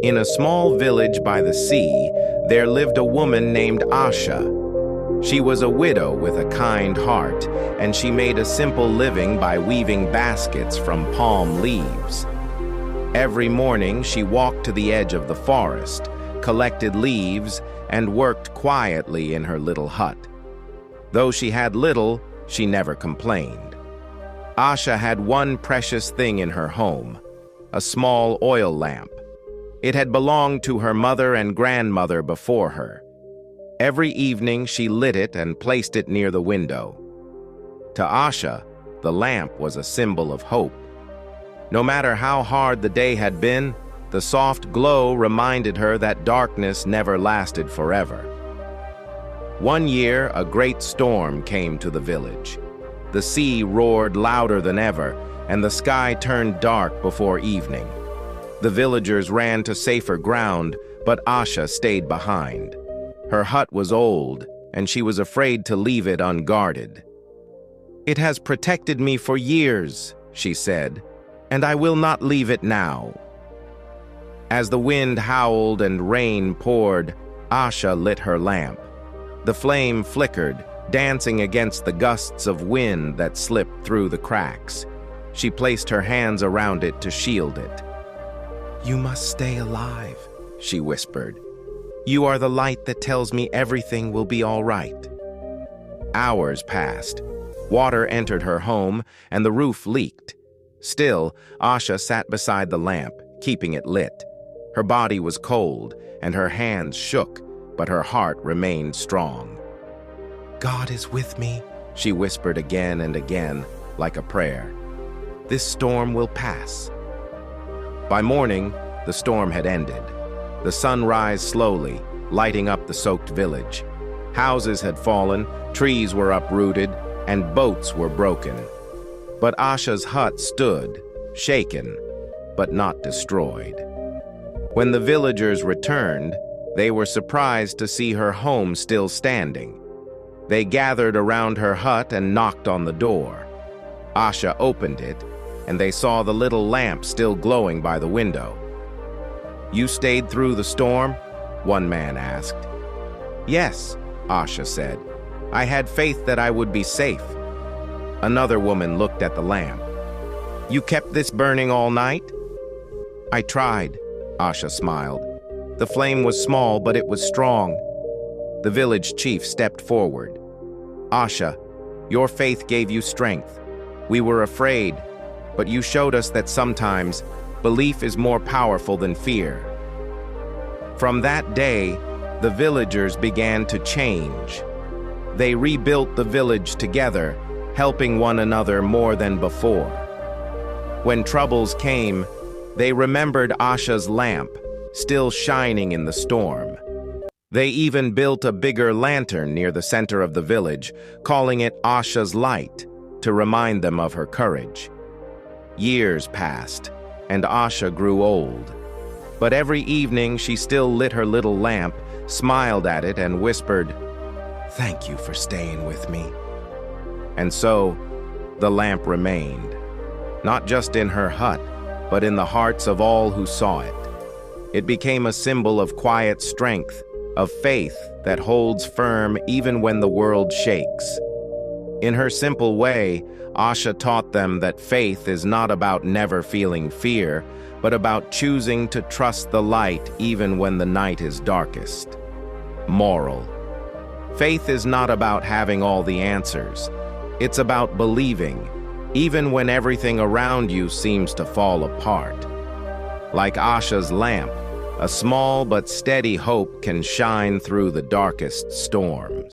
In a small village by the sea, there lived a woman named Asha. She was a widow with a kind heart, and she made a simple living by weaving baskets from palm leaves. Every morning, she walked to the edge of the forest, collected leaves, and worked quietly in her little hut. Though she had little, she never complained. Asha had one precious thing in her home, a small oil lamp. It had belonged to her mother and grandmother before her. Every evening she lit it and placed it near the window. To Asha, the lamp was a symbol of hope. No matter how hard the day had been, the soft glow reminded her that darkness never lasted forever. One year, a great storm came to the village. The sea roared louder than ever, and the sky turned dark before evening. The villagers ran to safer ground, but Asha stayed behind. Her hut was old, and she was afraid to leave it unguarded. "It has protected me for years," she said, "and I will not leave it now." As the wind howled and rain poured, Asha lit her lamp. The flame flickered, dancing against the gusts of wind that slipped through the cracks. She placed her hands around it to shield it. "You must stay alive," she whispered. "You are the light that tells me everything will be all right." Hours passed. Water entered her home, and the roof leaked. Still, Asha sat beside the lamp, keeping it lit. Her body was cold, and her hands shook, but her heart remained strong. "God is with me," she whispered again and again, like a prayer. "This storm will pass." By morning, the storm had ended. The sun rose slowly, lighting up the soaked village. Houses had fallen, trees were uprooted, and boats were broken. But Asha's hut stood, shaken, but not destroyed. When the villagers returned, they were surprised to see her home still standing. They gathered around her hut and knocked on the door. Asha opened it, and they saw the little lamp still glowing by the window. "You stayed through the storm?" one man asked. "Yes," Asha said. "I had faith that I would be safe." Another woman looked at the lamp. "You kept this burning all night?" "I tried," Asha smiled. "The flame was small, but it was strong." The village chief stepped forward. "Asha, your faith gave you strength. We were afraid, but you showed us that sometimes belief is more powerful than fear." From that day, the villagers began to change. They rebuilt the village together, helping one another more than before. When troubles came, they remembered Asha's lamp, still shining in the storm. They even built a bigger lantern near the center of the village, calling it Asha's light, to remind them of her courage. Years passed, and Asha grew old. But every evening she still lit her little lamp, smiled at it, and whispered, "Thank you for staying with me." And so, the lamp remained, not just in her hut, but in the hearts of all who saw it. It became a symbol of quiet strength, of faith that holds firm even when the world shakes. In her simple way, Asha taught them that faith is not about never feeling fear, but about choosing to trust the light even when the night is darkest. Moral: faith is not about having all the answers. It's about believing, even when everything around you seems to fall apart. Like Asha's lamp, a small but steady hope can shine through the darkest storms.